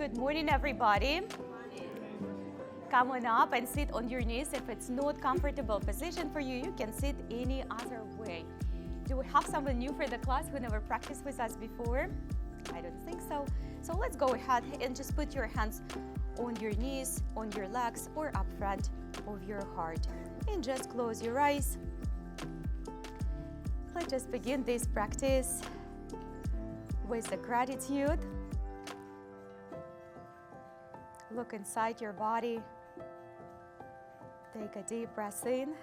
Good morning, everybody. Good morning. Come on up and sit on your knees. If it's not comfortable position for you, you can sit any other way. Do we have someone new for the class who never practiced with us before? I don't think so. So let's go ahead and just put your hands on your knees, on your legs, or up front of your heart. And just close your eyes. Let's just begin this practice with the gratitude. Look inside your body. Take a deep breath in.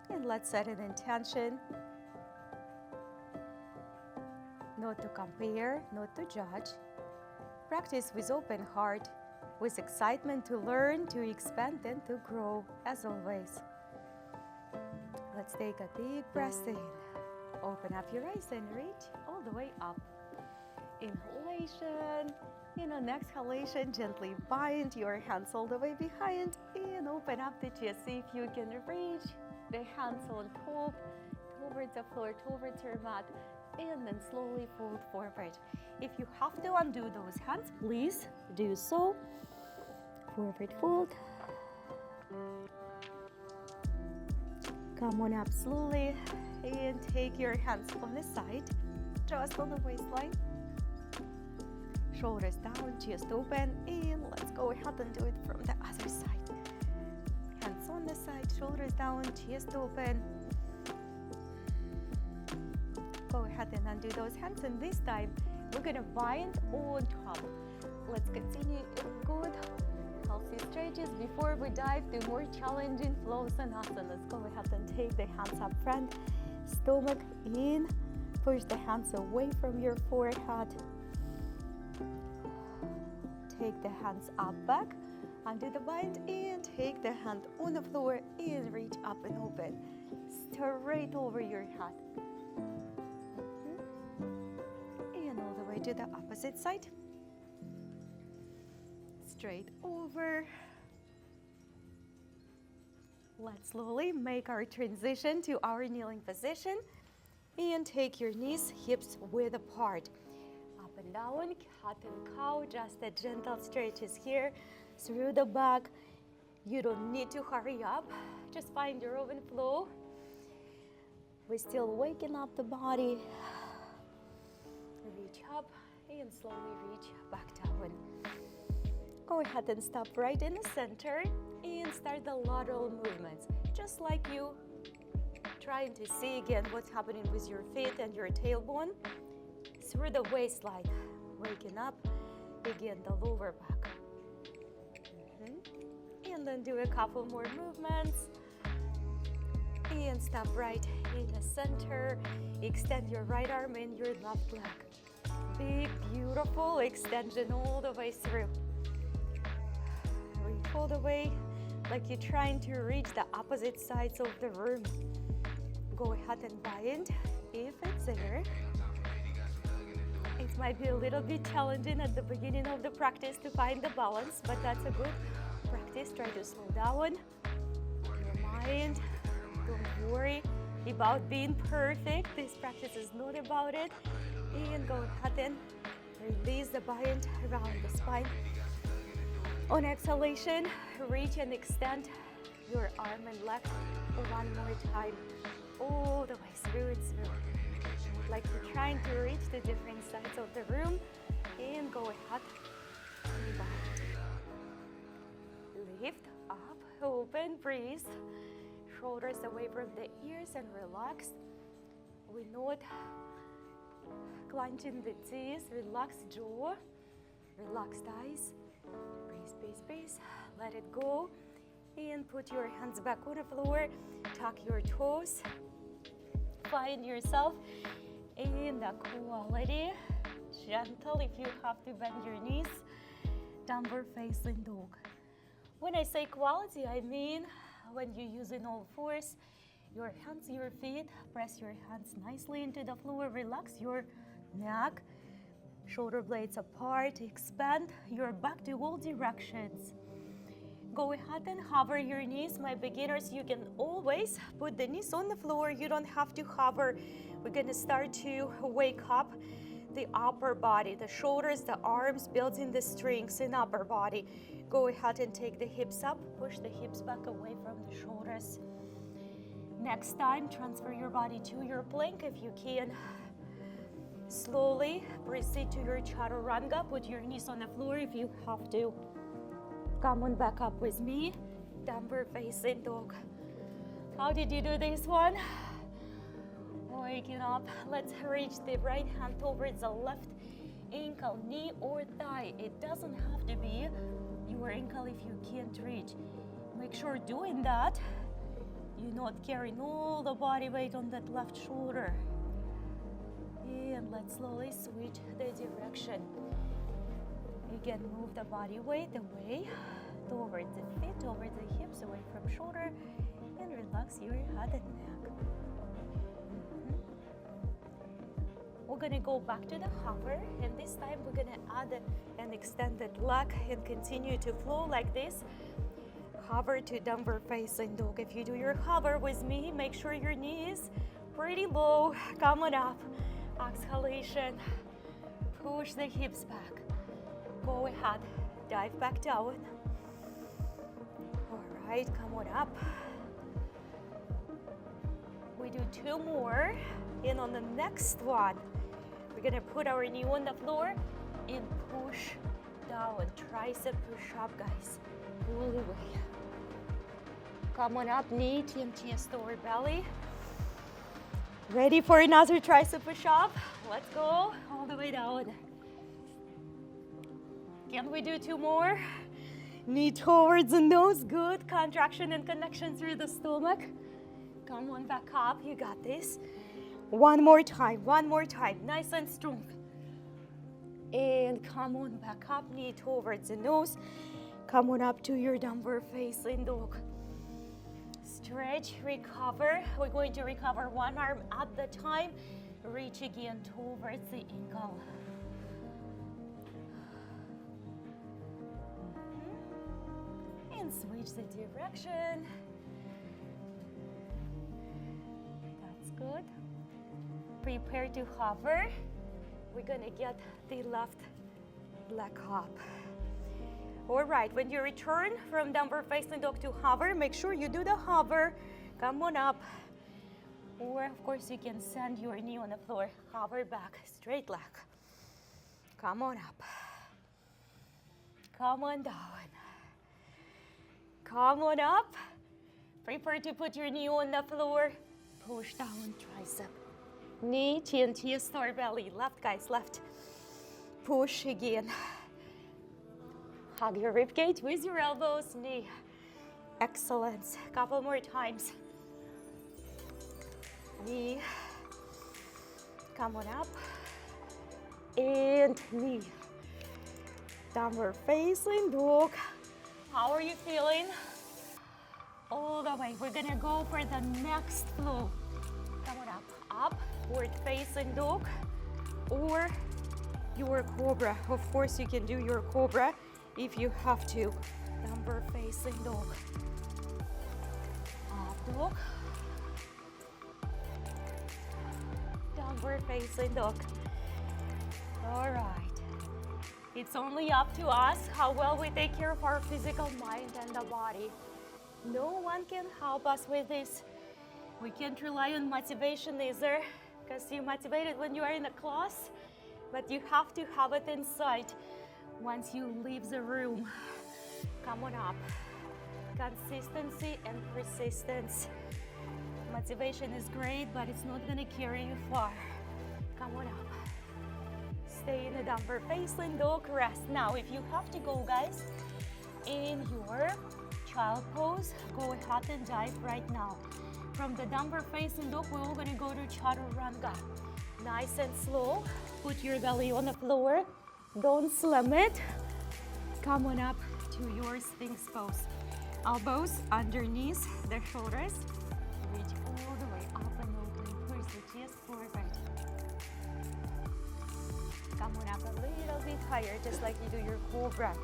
And let's set an intention. Not to compare, not to judge. Practice with open heart, with excitement to learn, to expand, and to grow, as always. Let's take a big breath in. Open up your eyes and reach all the way up. Inhalation. And on exhalation, gently bind your hands all the way behind and open up the chest. See if you can reach the hands on top, towards the floor, towards your mat, and then slowly fold forward. If you have to undo those hands, please do so. Forward fold. Come on up slowly and take your hands on the side, just on the waistline. Shoulders down, chest open, and let's go ahead and do it from the other side. Hands on the side, shoulders down, chest open. Go ahead and undo those hands, and this time we're gonna bind on top. Let's continue good, healthy stretches before we dive to more challenging flows and asanas. Let's go ahead and take the hands up front, stomach in, push the hands away from your forehead. Take the hands up back, undo the bind, and take the hand on the floor and reach up and open. Straight over your head. And all the way to the opposite side. Straight over. Let's slowly make our transition to our kneeling position. And take your knees, hips width apart. Up and down, cat and cow, just a gentle stretches here through the back. You don't need to hurry up, just find your own flow. We're still waking up the body. Reach up and slowly reach back down. Go ahead and stop right in the center and start the lateral movements, just like you trying to see again what's happening with your feet and your tailbone. Through the waistline, waking up, begin the lower back. And then do a couple more movements. And stop right in the center. Extend your right arm and your left leg. Big, beautiful extension all the way through. Reach all the way like you're trying to reach the opposite sides of the room. Go ahead and bind if it's there. It might be a little bit challenging at the beginning of the practice to find the balance, but that's a good practice. Try to slow down your mind. Don't worry about being perfect. This practice is not about it. And go ahead and release the bind around the spine. On exhalation, reach and extend your arm and leg one more time, all the way through and through. Like you're trying to reach the different sides of the room, and go ahead and bind. Lift up, open, breathe. Shoulders away from the ears and relax. We're not clenching the teeth. Relax jaw, relax eyes. Breathe, breathe, breathe. Let it go. And put your hands back on the floor. Tuck your toes. Find yourself in the quality, gentle if you have to bend your knees, downward facing dog. When I say quality, I mean when you're using all fours, your hands, your feet, press your hands nicely into the floor, relax your neck, shoulder blades apart, expand your back to all directions. Go ahead and hover your knees. My beginners, you can always put the knees on the floor. You don't have to hover. We're gonna start to wake up the upper body, the shoulders, the arms, building the strengths in upper body. Go ahead and take the hips up, push the hips back away from the shoulders. Next time, transfer your body to your plank if you can. Slowly proceed to your chaturanga. Put your knees on the floor if you have to. Come on back up with me. Downward facing dog. How did you do this one? Waking up. Let's reach the right hand towards the left ankle, knee or thigh. It doesn't have to be your ankle if you can't reach. Make sure doing that, you're not carrying all the body weight on that left shoulder. And let's slowly switch the direction. Again, move the body weight away towards the feet, towards the hips, away from shoulder, and relax your head and neck. We're gonna go back to the hover, and this time we're gonna add an extended leg and continue to flow like this. Hover to downward facing dog. If you do your hover with me, make sure your knee is pretty low. Come on up. Exhalation. Push the hips back. Go ahead. Dive back down. All right, come on up. We do 2 more. And on the next one, we're gonna put our knee on the floor and push down. Tricep push up, guys. All the way. Come on up, knee, chest over belly. Ready for another tricep push up? Let's go all the way down. Can we do 2 more? Knee towards the nose, good. Contraction and connection through the stomach. Come on back up, you got this. One more time, nice and strong. And come on back up, knee towards the nose. Come on up to your downward facing dog. Stretch, recover. We're going to recover one arm at the time. Reach again towards the ankle. And switch the direction. That's good. Prepare to hover. We're gonna get the left leg up. All right, when you return from downward facing dog to hover, make sure you do the hover. Come on up. Or of course you can send your knee on the floor. Hover back, straight leg. Come on up. Come on down. Come on up. Prepare to put your knee on the floor. Push down, tricep. Knee, chin, chest, or belly. Left, guys, left. Push again. Hug your ribcage with your elbows, knee. Excellent. Couple more times. Knee. Come on up. And knee. Downward facing dog. How are you feeling? All the way. We're gonna go for the next flow. Come on up. Upward facing dog. Or your cobra. Of course, you can do your cobra if you have to. Downward facing dog. Up dog. Downward facing dog. All right. It's only up to us how well we take care of our physical mind and the body. No one can help us with this. We can't rely on motivation either, because you're motivated when you are in a class, but you have to have it inside once you leave the room. Come on up. Consistency and persistence. Motivation is great, but it's not gonna carry you far. Come on up. Stay in the downward facing dog, rest. Now, if you have to go, guys, in your child pose, go ahead and dive right now. From the downward facing dog, we're all gonna go to chaturanga. Nice and slow. Put your belly on the floor. Don't slam it. Come on up to your Sphinx pose. Elbows underneath the shoulders. Reach all the way up and open. Push the chest forward. Come on up a little bit higher, just like you do your cobra.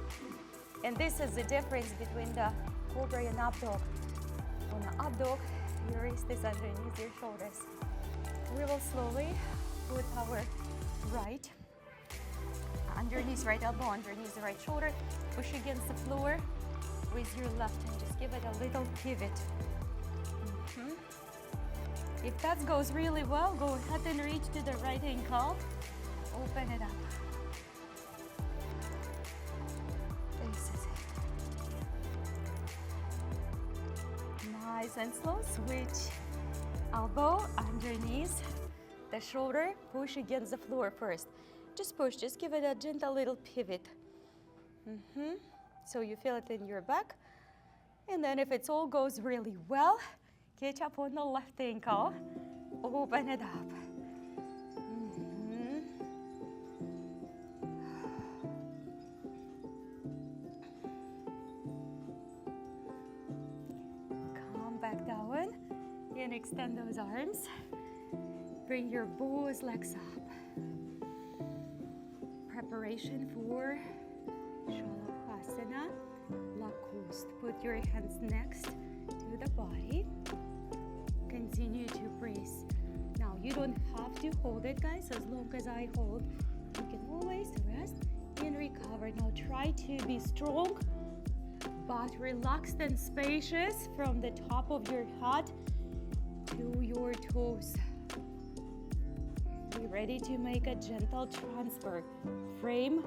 And this is the difference between the cobra and up dog. On the up dog, your wrist is underneath your shoulders. We will slowly put our right underneath right elbow, underneath the right shoulder. Push against the floor with your left hand. Just give it a little pivot. If that goes really well, go ahead and reach to the right ankle. Open it up. This is it. Nice and slow. Switch elbow underneath the shoulder. Push against the floor first. Just push. Just give it a gentle little pivot. So you feel it in your back. And then if it all goes really well, catch up on the left ankle. Open it up. Come back down and extend those arms. Bring your both legs up. Preparation for Shalabhasana. Lakust. Put your hands next to the body. Continue to breathe. Now you don't have to hold it, guys. As long as I hold, you can always rest and recover. Now try to be strong but relaxed and spacious from the top of your head to your toes. Be ready to make a gentle transfer. Frame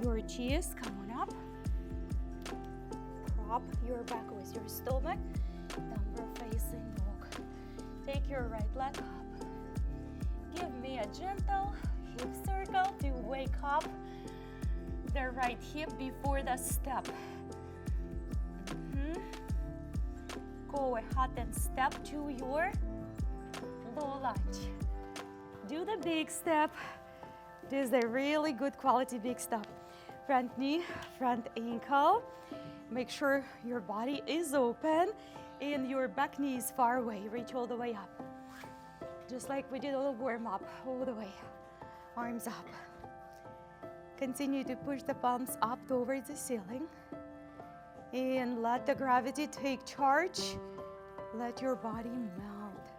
your chest. Come on up. Prop your back with your stomach. Downward facing dog. Take your right leg up. Give me a gentle hip circle to wake up the right hip before the step. Go ahead and step to your low lunge. Do the big step. This is a really good quality big step. Front knee, front ankle. Make sure your body is open and your back knee is far away. Reach all the way up. Just like we did on the warm up, all the way. Arms up. Continue to push the palms up towards the ceiling. And let the gravity take charge. Let your body melt.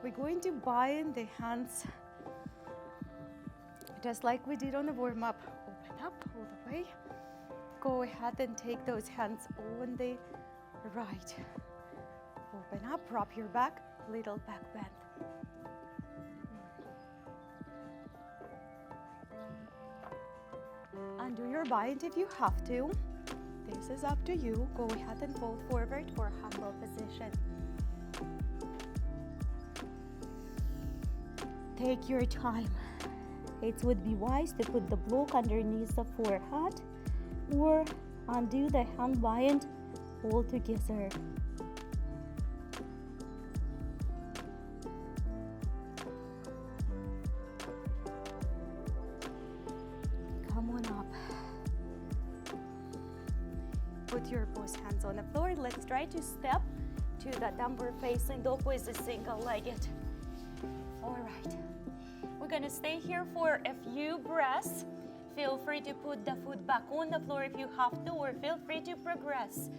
We're going to bind the hands just like we did on the warm up. Open up all the way. Go ahead and take those hands on the right. Open up, prop your back, little back bend. Undo your bind if you have to. This is up to you. Go ahead and fold forward for humble position. Take your time. It would be wise to put the block underneath the forehead or undo the hand bind all together. Come on up. Put your both hands on the floor. Let's try to step to the downward facing dog with a single-legged. All right. We're gonna stay here for a few breaths. Feel free to put the foot back on the floor if you have to, or feel free to progress.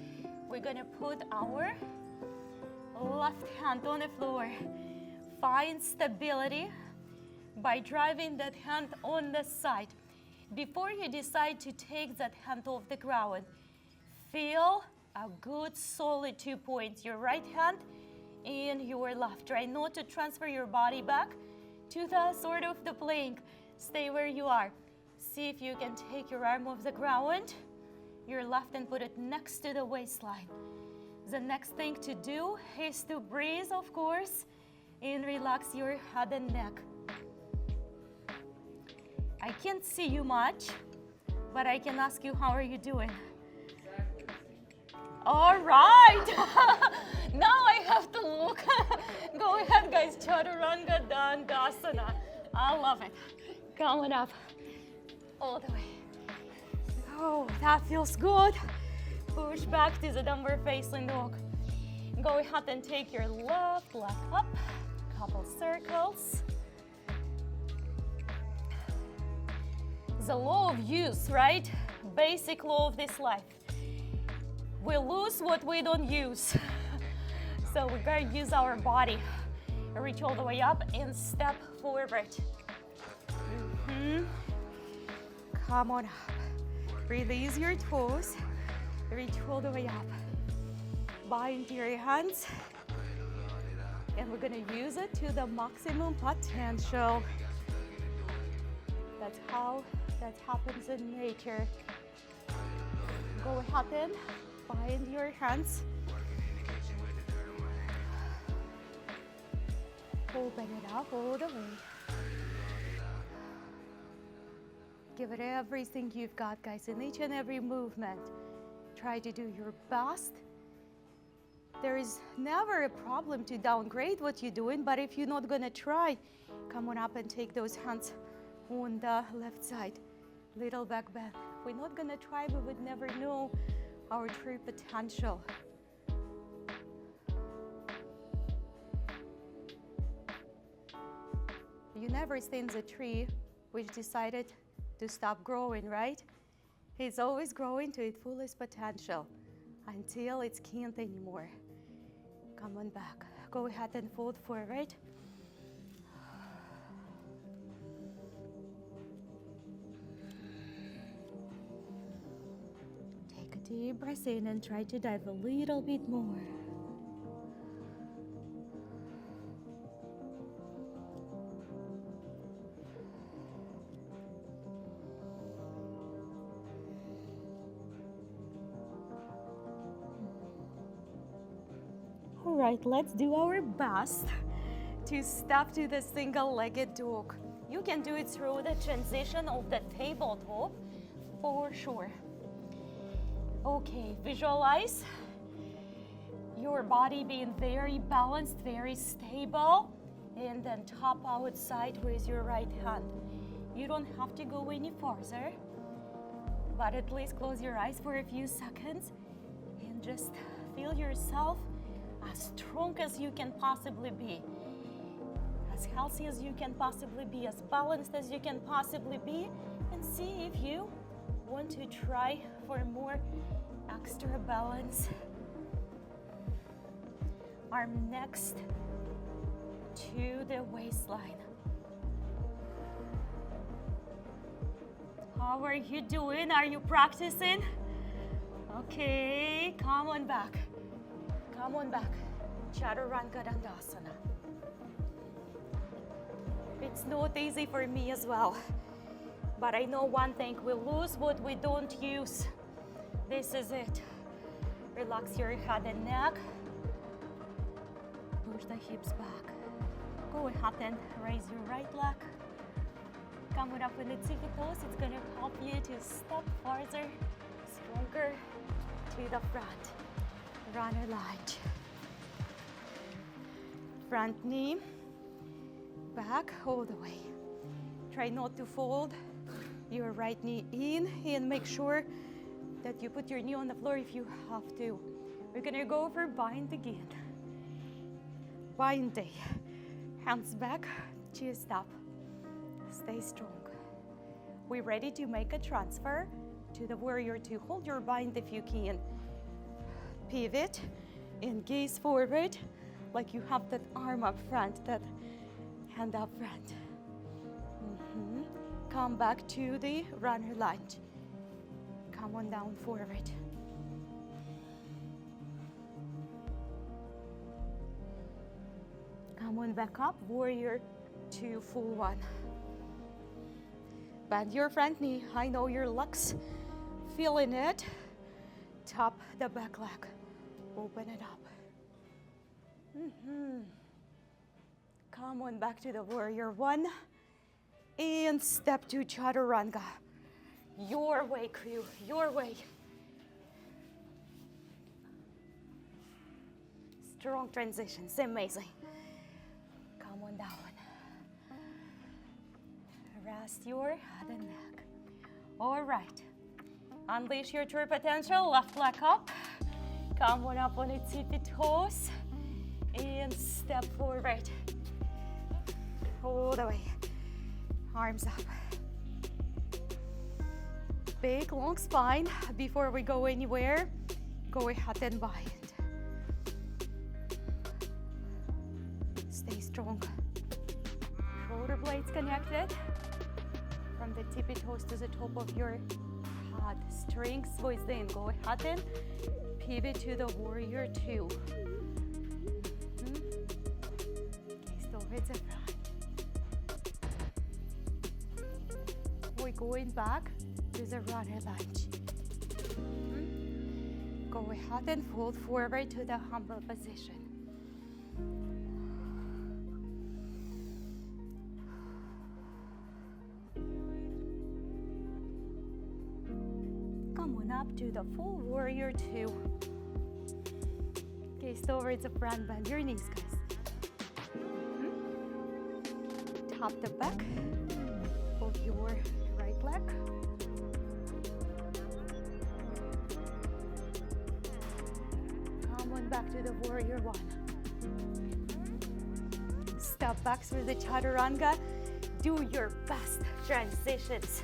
We're gonna put our left hand on the floor. Find stability by driving that hand on the side. Before you decide to take that hand off the ground, feel a good solid 2 points. Your right hand and your left. Try not to transfer your body back to the sort of the plank. Stay where you are. See if you can take your arm off the ground, your left, and put it next to the waistline. The next thing to do is to breathe, of course, and relax your head and neck. I can't see you much, but I can ask you, how are you doing? All right. Now I have to look. Go ahead, guys. Chaturanga Dandasana. I love it. Coming up all the way. Oh, that feels good. Push back to the downward facing dog. Go ahead and take your left leg up. Couple circles. The law of use, right? Basic law of this life. We lose what we don't use. So we gotta use our body. Reach all the way up and step forward. Come on up. Release your toes. Reach all the way up. Bind your hands. And we're going to use it to the maximum potential. That's how that happens in nature. Go ahead and bind your hands. Open it up all the way. Give it everything you've got, guys, in each and every movement. Try to do your best. There is never a problem to downgrade what you're doing, but if you're not gonna try, come on up and take those hands on the left side. Little back bend. If we're not gonna try, we would never know our true potential. You never seen the tree which decided to stop growing, right? It's always growing to its fullest potential until it can't anymore. Come on back. Go ahead and fold forward. Take a deep breath in and try to dive a little bit more. All right, let's do our best to step to the single-legged dog. You can do it through the transition of the tabletop for sure. Okay, visualize your body being very balanced, very stable, and then top outside with your right hand. You don't have to go any farther, but at least close your eyes for a few seconds and just feel yourself as strong as you can possibly be, as healthy as you can possibly be, as balanced as you can possibly be, and see if you want to try for more extra balance. Arm next to the waistline. How are you doing? Are you practicing? Okay, come on back. Come on back. Chaturanga Dandasana. It's not easy for me as well. But I know one thing, we lose what we don't use. This is it. Relax your head and neck. Push the hips back. Go ahead and raise your right leg. Come on up in the tippy toes. It's going to help you to step farther, stronger to the front. Runner lunge. Front knee, back all the way. Try not to fold your right knee in and make sure that you put your knee on the floor if you have to. We're gonna go for bind again. Bind day. Hands back, chest up. Stay strong. We're ready to make a transfer to the warrior two. Hold your bind if you can. Pivot and gaze forward like you have that arm up front, that hand up front. Come back to the runner lunge. Come on down forward. Come on back up, warrior two, full one. Bend your front knee. I know your legs feeling it. Tap the back leg. Open it up. Come on back to the warrior one. And step to chaturanga. Your way, crew, your way. Strong transitions, amazing. Come on down. Rest your head and neck. All right. Unleash your true potential. Left leg up. Come on up on its tippy toes. And step forward. All the way. Arms up. Big long spine. Before we go anywhere, go ahead and bind. Stay strong. Shoulder blades connected. from the tippy toes to the top of your head. Strength within. Go ahead and pivot to the warrior two. Gaze towards the front. We're going back to the runner lunge. Go ahead and fold forward to the humble position. Come on up to the full warrior two. Gaze towards the front, bend your knees, guys. Tap the back of your right leg. Come on back to the warrior one. Step back through the chaturanga. Do your best transitions.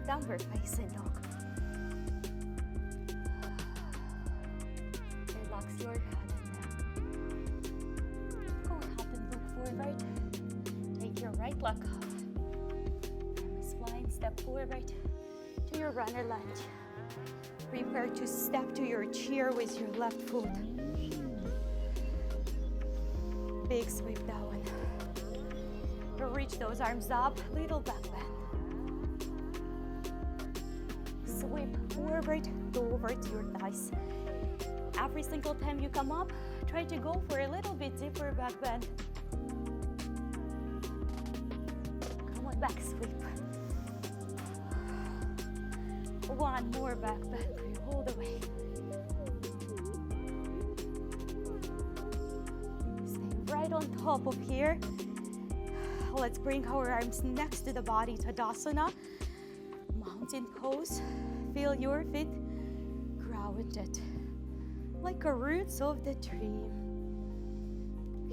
Downward facing dog. Relax your head and neck. Go ahead and look forward. Take your right leg up. Spline, step forward to your runner lunge. Prepare to step to your chair with your left foot. Big sweep down. Reach those arms up, little back bend. Sweep forward towards your thighs. Every single time you come up, try to go for a little bit deeper back bend. Come on, back sweep. One more back bend for you, all the way. Stay right on top of here. Let's bring our arms next to the body, Tadasana. Mountain pose. Feel your feet grounded, like the roots of the tree.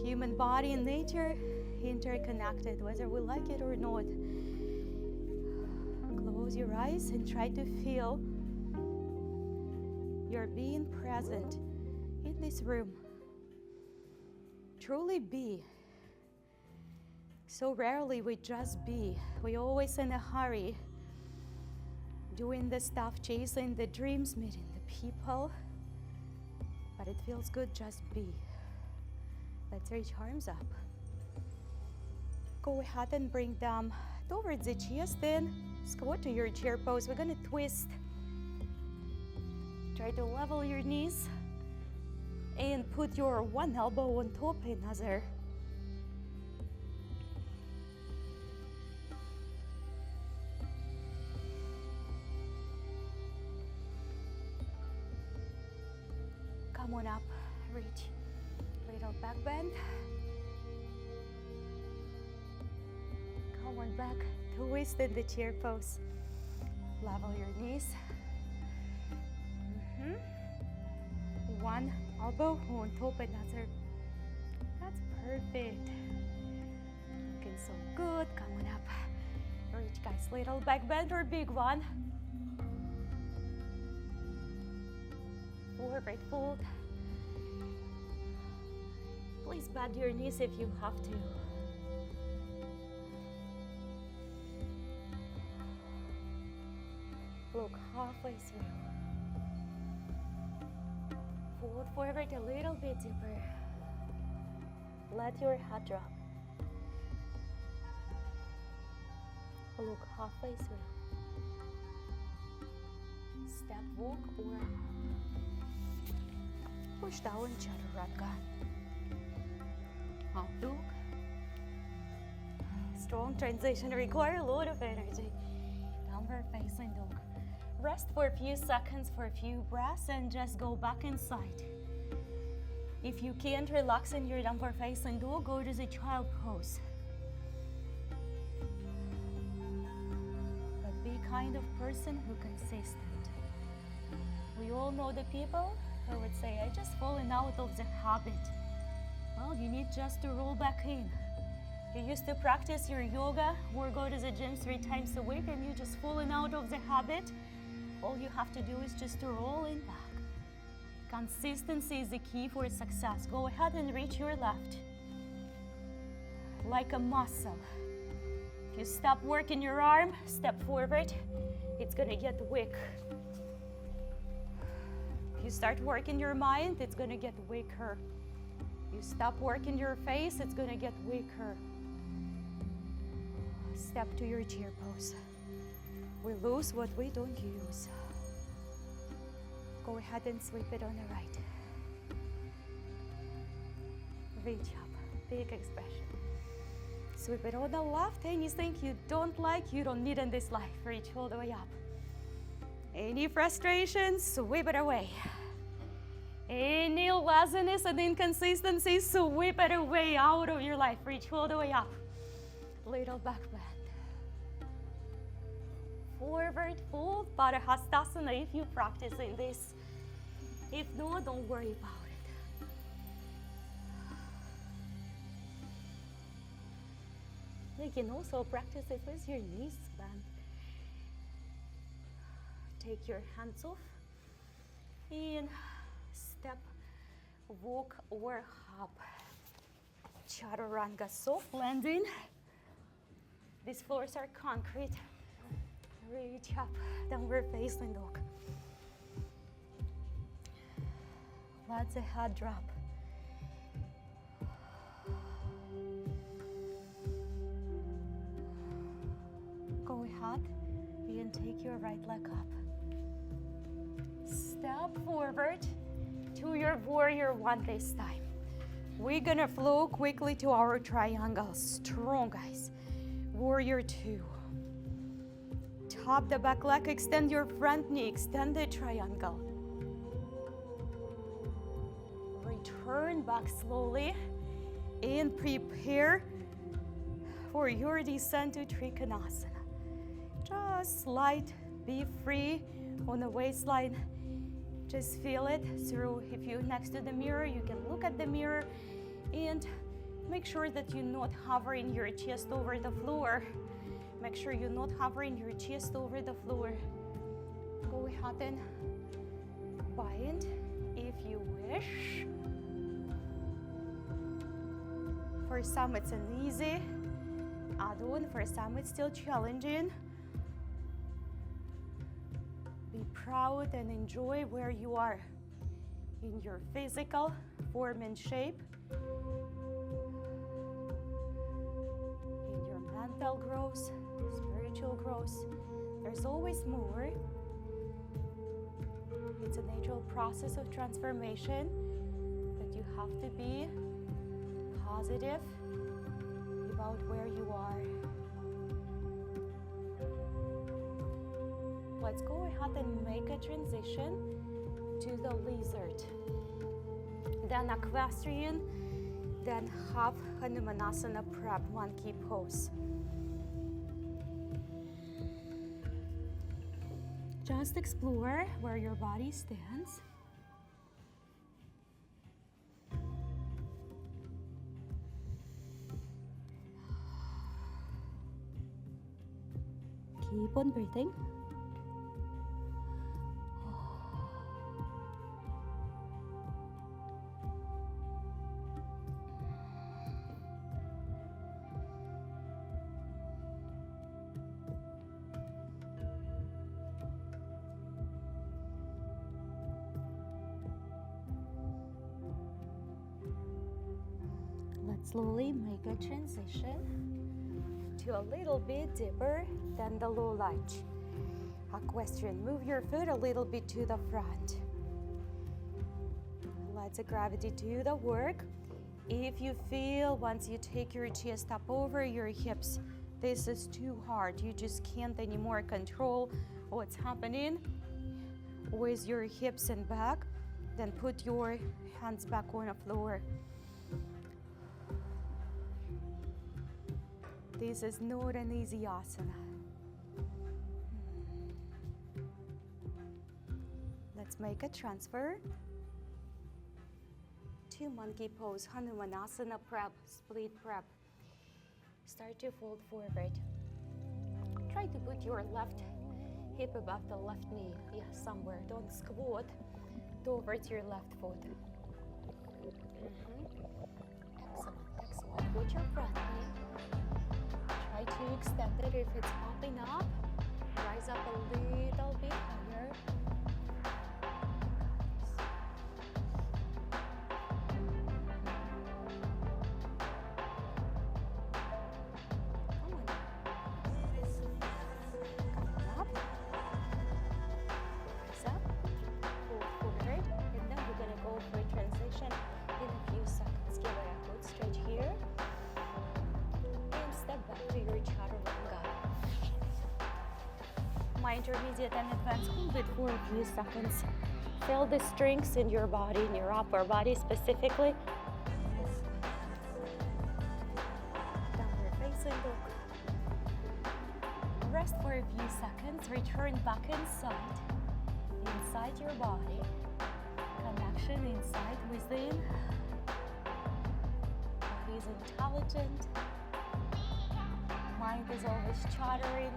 Human body and nature interconnected, whether we like it or not. Close your eyes and try to feel your being present in this room. Truly be. So rarely we just be. We always in a hurry, doing the stuff, chasing the dreams, meeting the people. But it feels good just be. Let's reach arms up. Go ahead and bring them towards the chest, then squat to your chair pose. We're gonna twist. Try to level your knees and put your one elbow on top another. Come on up, reach, little back bend. Come on back, twist in the chair pose. Level your knees. One elbow on top, another. That's perfect. Looking so good. Come on up. Reach, guys, little back bend or big one. Forward fold. Please bend your knees if you have to. Look halfway through. Fold forward a little bit deeper. Let your head drop. Look halfway through. Step, walk, or push down, chaturanga. Up, look. Strong transition require a lot of energy. Downward facing dog. Rest for a few seconds, for a few breaths, and just go back inside. If you can't relax in your downward facing dog, go to the child pose. But be kind of person who consistent. We all know the people who would say, I just fallen out of the habit. Well, you need just to roll back in. You used to practice your yoga or go to the gym 3 times a week and you just fallen out of the habit. All you have to do is just to roll in back. Consistency is the key for success. Go ahead and reach your left. like a muscle. If you stop working your arm, step forward, it's gonna get weak. If you start working your mind, it's gonna get weaker. You stop working your face, it's gonna get weaker. Step to your chair pose. We lose what we don't use. Go ahead and sweep it on the right. Reach up, big expression. Sweep it on the left. Anything you don't like, you don't need in this life. Reach all the way up. Any frustration, sweep it away. Any laziness and inconsistency, sweep it away out of your life. Reach all the way up. Little back bend. Forward fold, Padahastasana if you practice in this. If not, don't worry about it. You can also practice it with your knees bent. Take your hands off and step, walk or hop. Chaturanga, soft landing. These floors are concrete. Reach up, downward facing dog. Let the head drop. Go ahead and take your right leg up. Step forward to your warrior one this time. We're gonna flow quickly to our triangle. Strong, guys. Warrior two. Top the back leg, extend your front knee, extend the triangle. Return back slowly and prepare for your descent to Trikonasana. Just slide, be free on the waistline. Just feel it through. If you're next to the mirror, you can look at the mirror and make sure that you're not hovering your chest over the floor. Make sure you're not hovering your chest over the floor. Go ahead and bind if you wish. For some it's an easy add-on, for some it's still challenging. Be proud and enjoy where you are in your physical form and shape, in your mental growth, spiritual growth. There's always more. It's a natural process of transformation, but you have to be positive about where you are. Let's go ahead and make a transition to the lizard, then equestrian, then half Hanumanasana prep monkey pose. Just explore where your body stands. Keep on breathing. Let's slowly make a transition to a little bit deeper than the low lunge. Equestrian, move your foot a little bit to the front. Let the gravity do the work. If you feel once you take your chest up over your hips, this is too hard, you just can't anymore control what's happening with your hips and back, then put your hands back on the floor. This is not an easy asana. Let's make a transfer to monkey pose, Hanumanasana prep, split prep. Start to fold forward. Try to put your left hip above the left knee. Yeah, somewhere. Don't squat towards your left foot. Excellent, excellent. Put your front knee better if it's popping up. Rise up a little bit higher. My intermediate and advanced hold it for a few seconds. Feel the strengths in your body, in your upper body specifically. Downward facing dog. Rest for a few seconds. Return back inside your body. Connection inside, within. Body is intelligent. Mind is always chattering.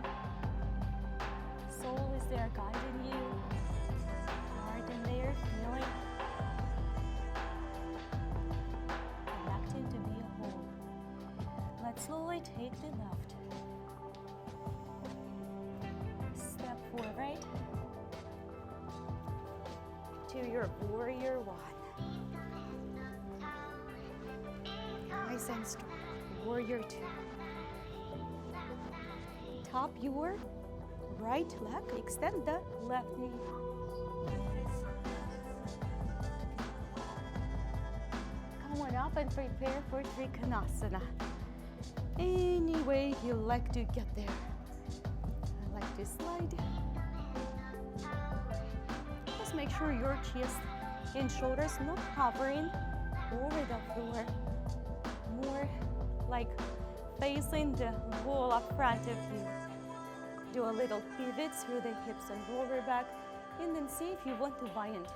Soul is there guiding you. Heart in there, feeling. Connecting to be a whole. Let's slowly take the left. Step forward to your warrior one. Nice and strong. Warrior two. Top your right leg, extend the left knee. Come on up and prepare for Trikonasana. Any way you like to get there. I like to slide. Just make sure your chest and shoulders not hovering over the floor. More like facing the wall up front of you. Do a little pivot through the hips and lower back, and then see if you want to bind.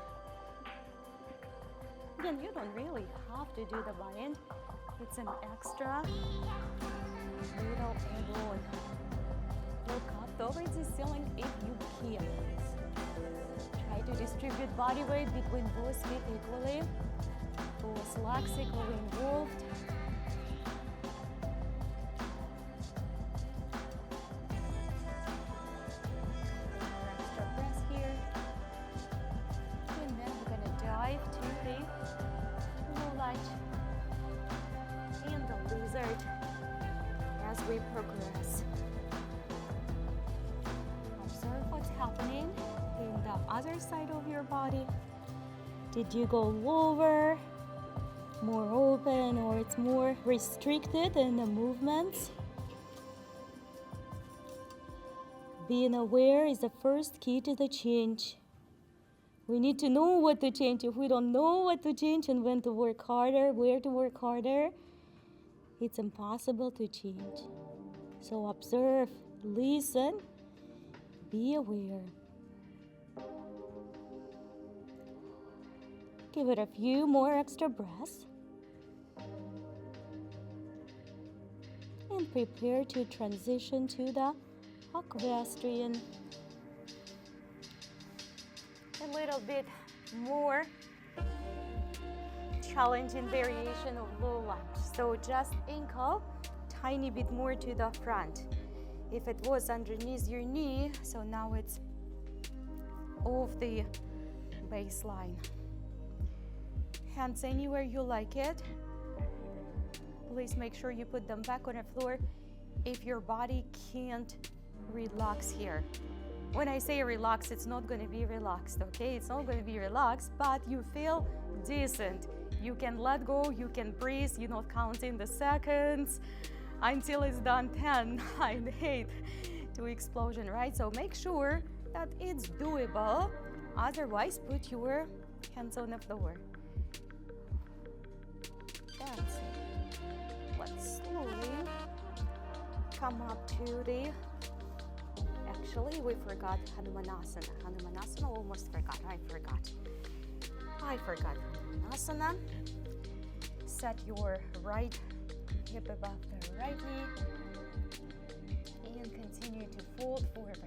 Again, you don't really have to do the bind. It's an extra little angle. Look up towards the ceiling if you can. Try to distribute body weight between both feet equally. Both legs equally involved. As we progress, observe what's happening in the other side of your body. Did you go lower, more open, or it's more restricted in the movements? Being aware is the first key to the change. We need to know what to change. If we don't know what to change and when to work harder, where to work harder, it's impossible to change. So observe, listen, be aware. Give it a few more extra breaths. And prepare to transition to the equestrian. A little bit more challenging variation of low lunge. So just ankle tiny bit more to the front. If it was underneath your knee, so now it's off the baseline. Hands anywhere you like it. Please make sure you put them back on the floor if your body can't relax here. When I say relax, it's not going to be relaxed, okay? It's not going to be relaxed, but you feel decent. You can let go, you can breathe, you're not counting the seconds until it's done 10, 9, 8 to explosion, right? So make sure that it's doable. Otherwise, put your hands on the floor. That's it. Let's slowly come up to the, actually we forgot Hanumanasana. Hanumanasana, almost forgot, I forgot Hanumanasana. Set your right hip above the right knee and continue to fold forward.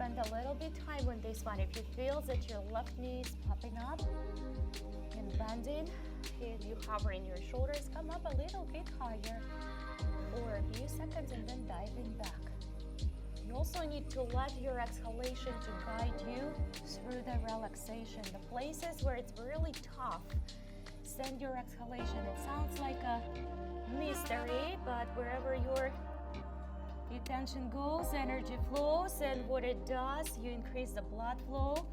spend a little bit time on this one. If you feel that your left knee is popping up and bending, and you hovering your shoulders, come up a little bit higher for a few seconds and then diving back. You also need to let your exhalation to guide you through the relaxation. The places where it's really tough, send your exhalation. It sounds like a mystery, but wherever your tension goes, energy flows, and what it does, you increase the blood flow.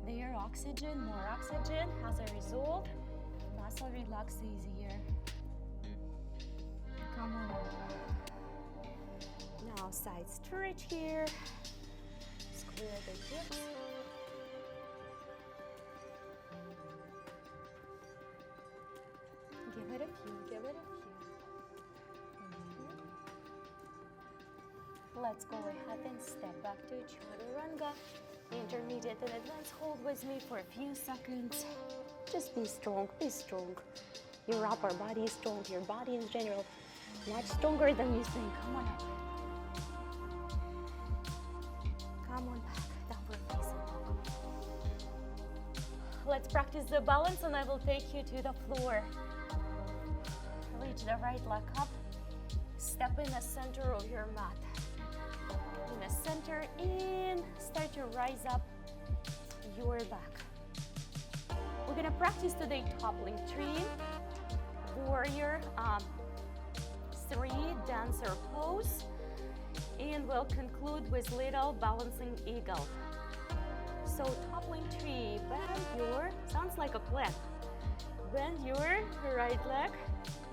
There, oxygen, more oxygen. As a result, muscle relax easier. Come on. Now side stretch here. Square the hips. Give it a few, give it a few. Let's go ahead and step back to chaturanga. Intermediate and advanced hold with me for a few seconds. Just be strong, be strong. Your upper body is strong, your body in general much stronger than you think. Come on up. Come on back, downward facing dog. Let's practice the balance and I will take you to the floor. Reach the right leg up. Step in the center of your mat. In the center, and start to rise up your back. We're gonna practice today toppling tree, warrior, 3 dancer pose, and we'll conclude with little balancing eagle. So toppling tree, bend your, sounds like a plank. Bend your right leg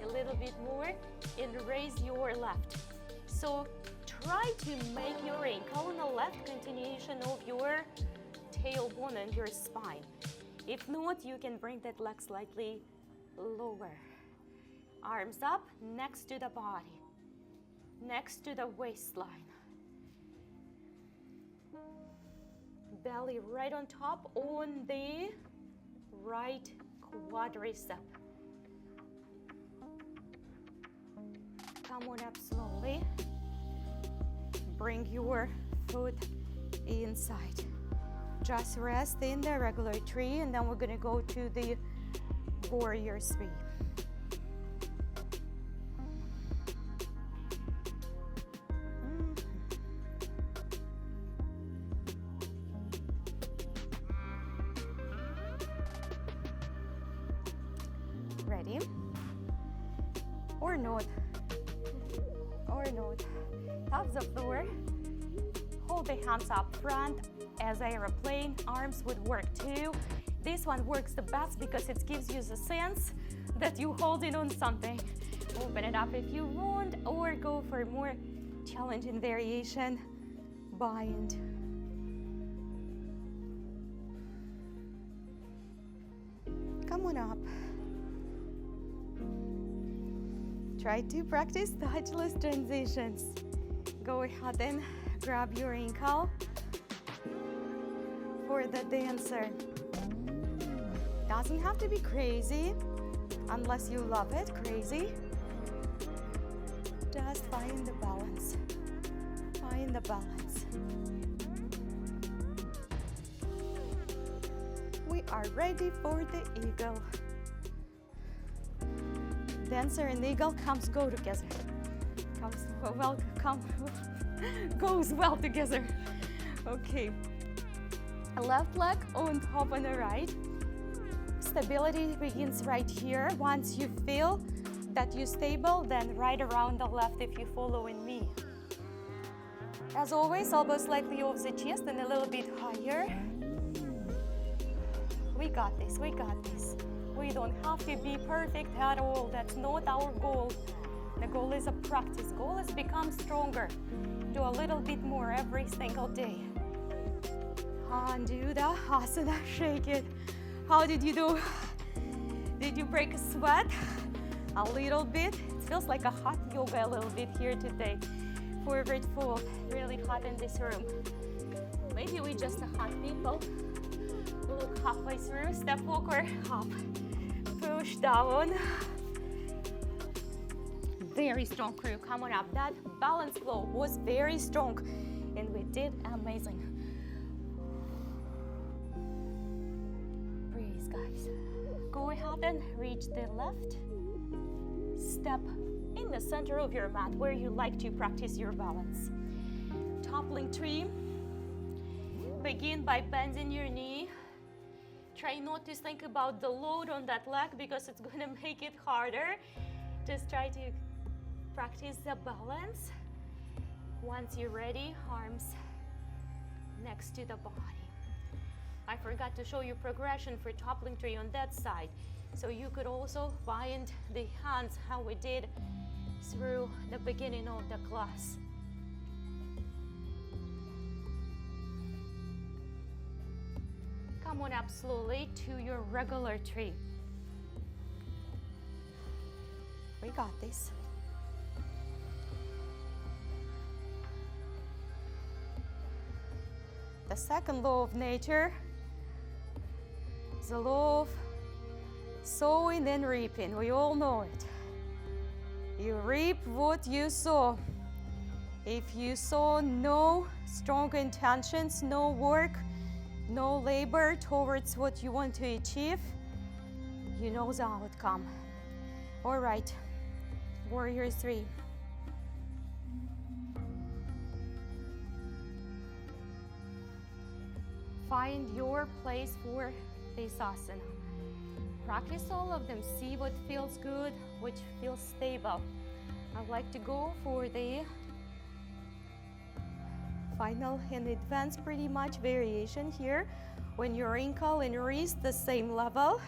a little bit more and raise your left. So try to make your ankle on the left continuation of your tailbone and your spine. If not, you can bring that leg slightly lower. Arms up next to the body, next to the waistline. Belly right on top on the right quadricep. Come on up slowly. Bring your foot inside. Just rest in the regular tree, and then we're gonna go to the warrior 3. Ready? Or not? Or not? Tap the floor. Hold the hands up front as aeroplane. Arms would work too. This one works the best because it gives you the sense that you're holding on something. Open it up if you want, or go for more challenging variation. Bind. Come on up. Try to practice touchless transitions. Go ahead and grab your ankle for the dancer. Doesn't have to be crazy unless you love it, crazy. Just find the balance. Find the balance. We are ready for the eagle. Dancer and eagle go together. Goes well together. Okay. Left leg on top on the right. Stability begins right here. Once you feel that you're stable, then right around the left if you following me. As always, elbows slightly off the chest and a little bit higher. We got this, we got this. We don't have to be perfect at all. That's not our goal. The goal is a practice. Goal is become stronger. Do a little bit more every single day. Undo the asana, shake it. How did you do? Did you break a sweat? A little bit. It feels like a hot yoga a little bit here today. Forward fold, really hot in this room. Maybe we just hot people. Look halfway through, step forward, up. Push down. Very strong crew, come on up. That balance flow was very strong and we did amazing. Go ahead and reach the left. Step in the center of your mat where you like to practice your balance. Toppling tree. Begin by bending your knee. Try not to think about the load on that leg because it's going to make it harder. Just try to practice the balance. Once you're ready, arms next to the body. I forgot to show you progression for toppling tree on that side. So you could also bind the hands how we did through the beginning of the class. Come on up slowly to your regular tree. We got this. The second law of nature is the law of sowing and reaping. We all know it. You reap what you sow. If you sow no strong intentions, no work, no labor towards what you want to achieve, you know the outcome. All right, warrior 3. Find your place for this asana. Practice all of them. See what feels good, which feels stable. I like to go for the final and advanced pretty much variation here. When your ankle and wrist the same level.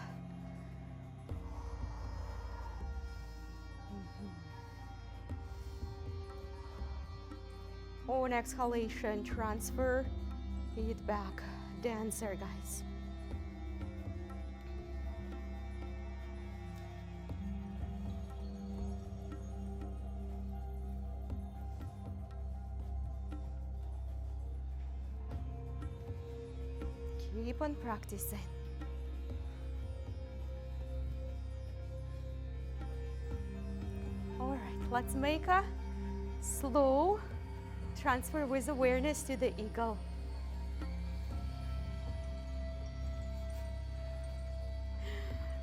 On exhalation, transfer it back. Dancer, guys. Keep on practicing. All right, let's make a slow transfer with awareness to the eagle.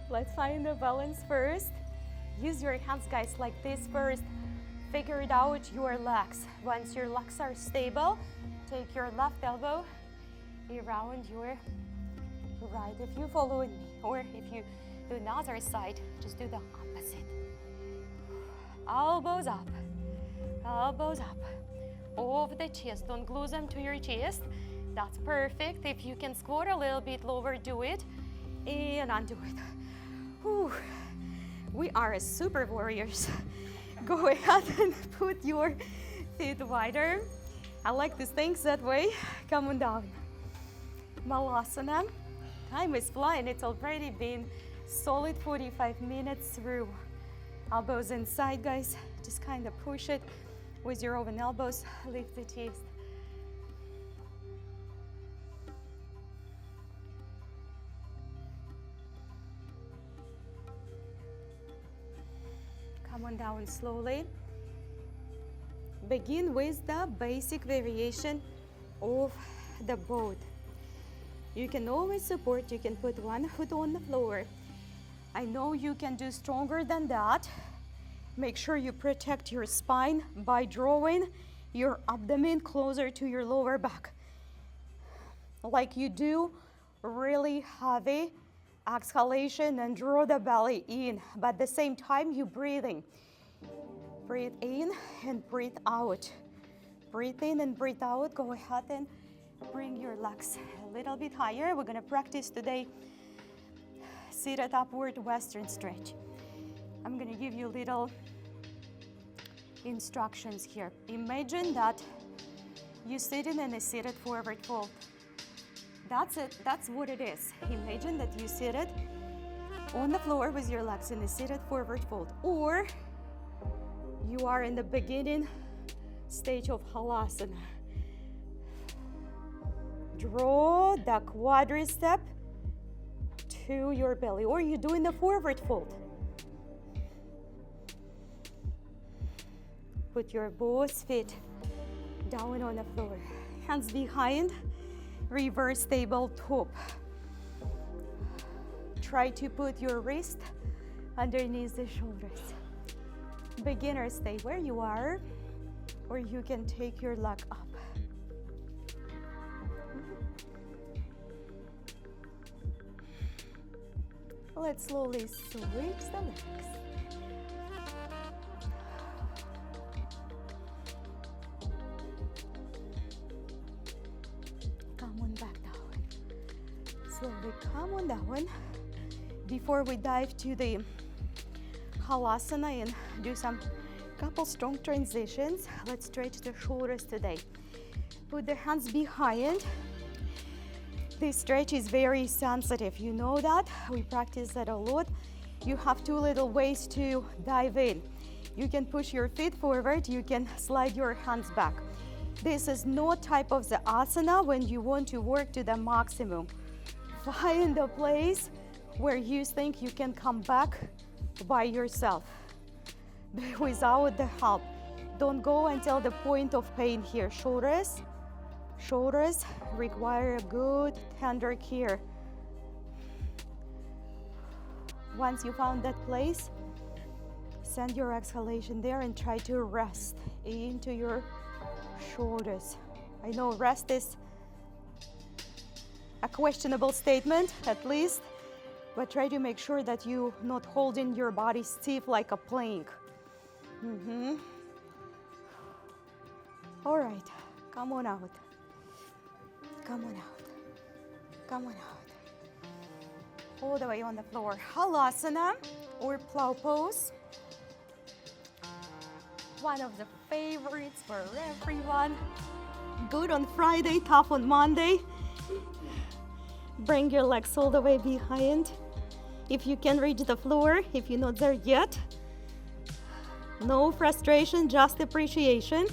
Let's find the balance first. Use your hands, guys, like this first. Figure it out your legs. Once your legs are stable, take your left elbow around your right if you follow me, or if you do another side, just do the opposite. Elbows up, over the chest. Don't glue them to your chest. That's perfect. If you can squat a little bit lower, do it, and undo it. Whew. We are super warriors. Go ahead and put your feet wider. I like these things that way. Come on down. Malasana. Time is flying. It's already been solid 45 minutes through. Elbows inside, guys. Just kind of push it with your open elbows. Lift the chest. Come on down slowly. Begin with the basic variation of the boat. You can always support, you can put one foot on the floor. I know you can do stronger than that. Make sure you protect your spine by drawing your abdomen closer to your lower back. Like you do really heavy exhalation and draw the belly in, but at the same time you breathing. Breathe in and breathe out. Breathe in and breathe out. Go ahead and bring your legs a little bit higher. We're gonna practice today seated upward Western stretch. I'm gonna give you little instructions here. Imagine that you're sitting in a seated forward fold. That's it, that's what it is. Imagine that you seated on the floor with your legs in a seated forward fold, or you are in the beginning stage of halasana. Draw the quadricep to your belly, or you're doing the forward fold. Put your both feet down on the floor. Hands behind, reverse tabletop. try to put your wrist underneath the shoulders. Beginners, stay where you are, or you can take your leg up. Let's slowly switch the legs. Come on back down. Slowly come on down. Before we dive to the halasana and do some couple strong transitions, let's stretch the shoulders today. Put the hands behind. This stretch is very sensitive. You know that. We practice that a lot. You have two little ways to dive in. You can push your feet forward. You can slide your hands back. This is not type of the asana when you want to work to the maximum. Find a place where you think you can come back by yourself without the help. Don't go until the point of pain here. Shoulders require a good tender care. Once you found that place, send your exhalation there and try to rest into your shoulders. I know rest is a questionable statement, at least, but try to make sure that you're not holding your body stiff like a plank. All right, come on out. Come on out. Come on out. All the way on the floor. Halasana or plow pose. One of the favorites for everyone. Good on Friday, tough on Monday. Bring your legs all the way behind. If you can reach the floor, if you're not there yet. No frustration, just appreciation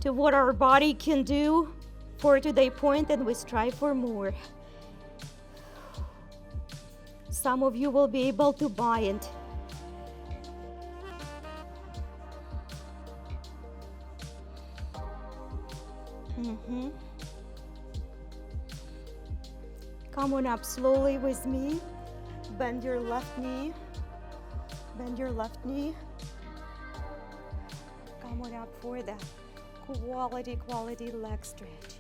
to what our body can do for today's point, and we strive for more. Some of you will be able to bind. Come on up slowly with me. Bend your left knee. Bend your left knee. Come on up for the quality leg stretch.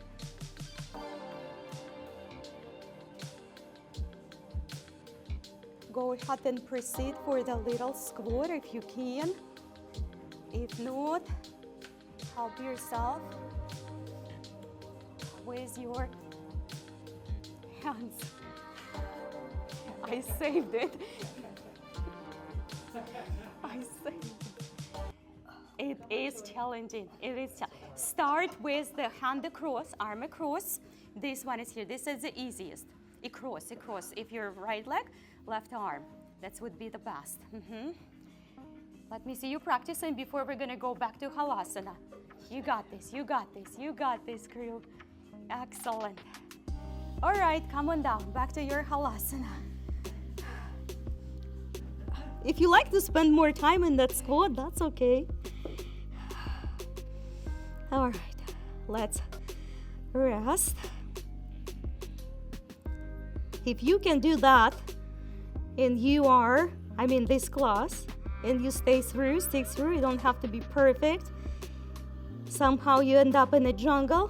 Go ahead and proceed for the little squat if you can. If not, help yourself with your hands. I saved it. I saved it. It is challenging. It is. Start with the hand across, arm across. This one is here. This is the easiest. Across. If your right leg, left arm. That would be the best. Let me see you practicing before we're gonna go back to halasana. You got this, crew. Excellent. All right, come on down, back to your halasana. If you like to spend more time in that squat, that's okay. All right, let's rest. If you can do that, and you are, this class, and you stick through, you don't have to be perfect. Somehow you end up in a jungle.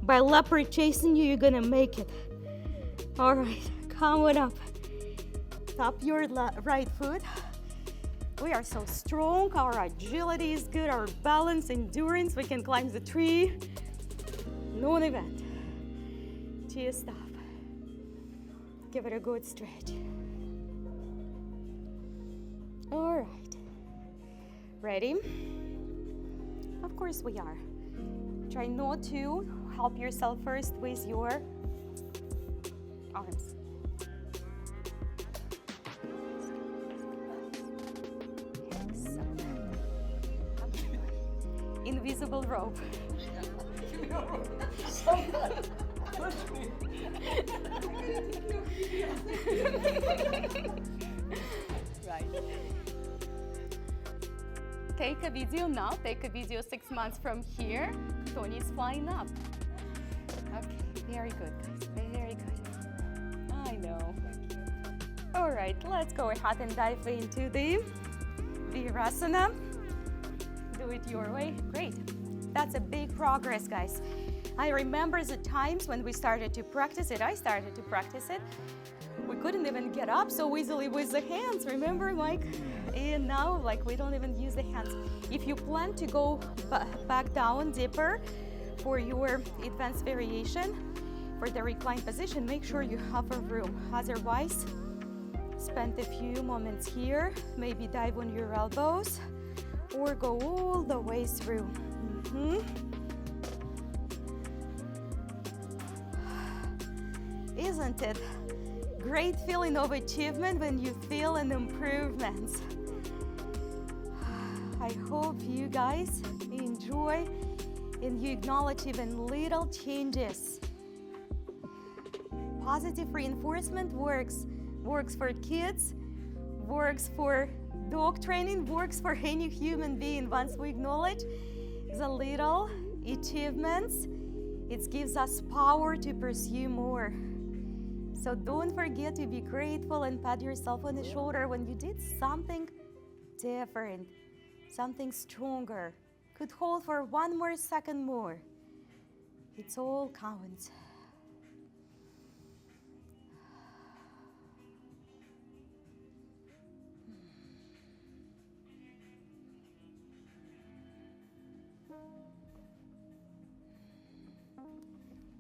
By leopard chasing you, you're gonna make it. All right, come on up. Tap your right foot. We are so strong, our agility is good, our balance, endurance, we can climb the tree. Non-event. Chest up. Give it a good stretch. All right. Ready? Of course we are. Try not to help yourself first with your arms. Invisible rope. Right. Take a video now. Take a video 6 months from here. Tony's flying up. Okay, very good, guys. Very good. I know. All right, let's go ahead and dive into the Virasana. Do it your way. Great. That's a big progress, guys. I remember the times when we started to practice it. I started to practice it. We couldn't even get up so easily with the hands. Remember, Mike? And now, like, we don't even use the hands. If you plan to go back down deeper for your advanced variation, for the reclined position, make sure you have a room. Otherwise, spend a few moments here. Maybe dive on your elbows or go all the way through. Isn't it great feeling of achievement when you feel an improvement? I hope you guys enjoy and you acknowledge even little changes. Positive reinforcement works for kids, works for dog training, works for any human being. Once we acknowledge the little achievements, it gives us power to pursue more. So don't forget to be grateful and pat yourself on the shoulder when you did something different, something stronger. Could hold for one more second more. It's all counts.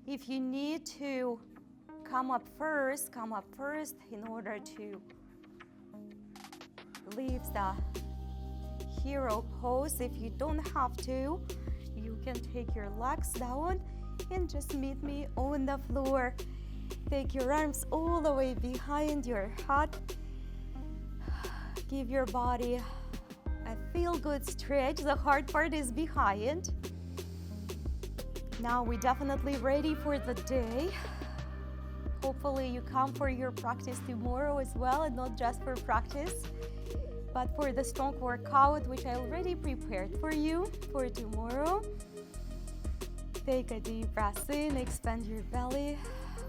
If you need to come up first in order to leave the hero pose. If you don't have to, you can take your legs down and just meet me on the floor. Take your arms all the way behind your head. Give your body a feel-good stretch. The hard part is behind. Now we're definitely ready for the day. Hopefully you come for your practice tomorrow as well, and not just for practice, but for the strong workout, which I already prepared for you for tomorrow. Take a deep breath in, expand your belly.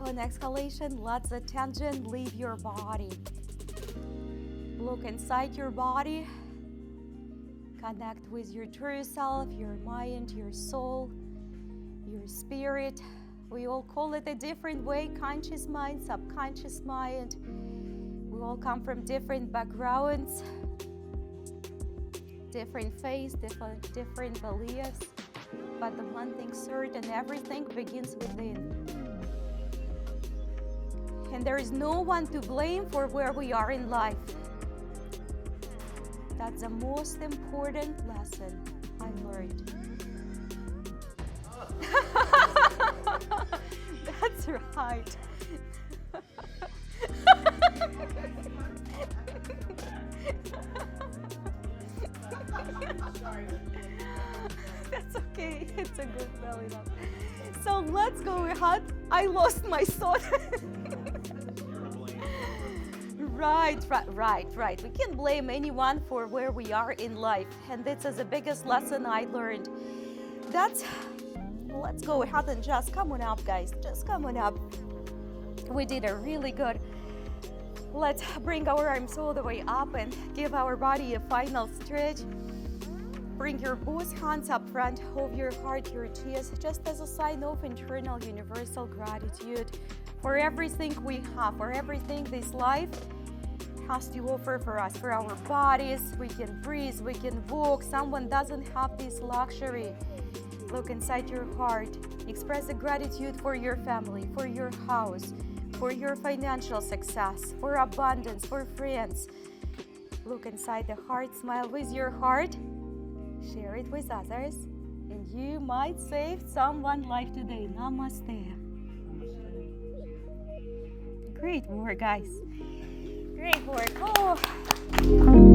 On exhalation, let the tension leave your body. Look inside your body. Connect with your true self, your mind, your soul, your spirit. We all call it a different way: conscious mind, subconscious mind. We all come from different backgrounds, different faiths, different beliefs. But the one thing certain, everything begins within. And there is no one to blame for where we are in life. That's the most important lesson I learned. That's right. That's okay. It's a good belly laugh. So let's go ahead. I lost my thought. Right. We can't blame anyone for where we are in life. And this is the biggest lesson I learned. Let's go ahead and just come on up, guys. Just come on up. We did a really good. Let's bring our arms all the way up and give our body a final stretch. Bring your both hands up front of your heart, your chest, just as a sign of internal universal gratitude for everything we have, for everything this life has to offer for us, for our bodies. We can breathe, we can walk. Someone doesn't have this luxury. Look inside your heart. Express the gratitude for your family, for your house, for your financial success, for abundance, for friends. Look inside the heart, smile with your heart, share it with others, and you might save someone's life today. Namaste. Great work, guys. Great work. Oh.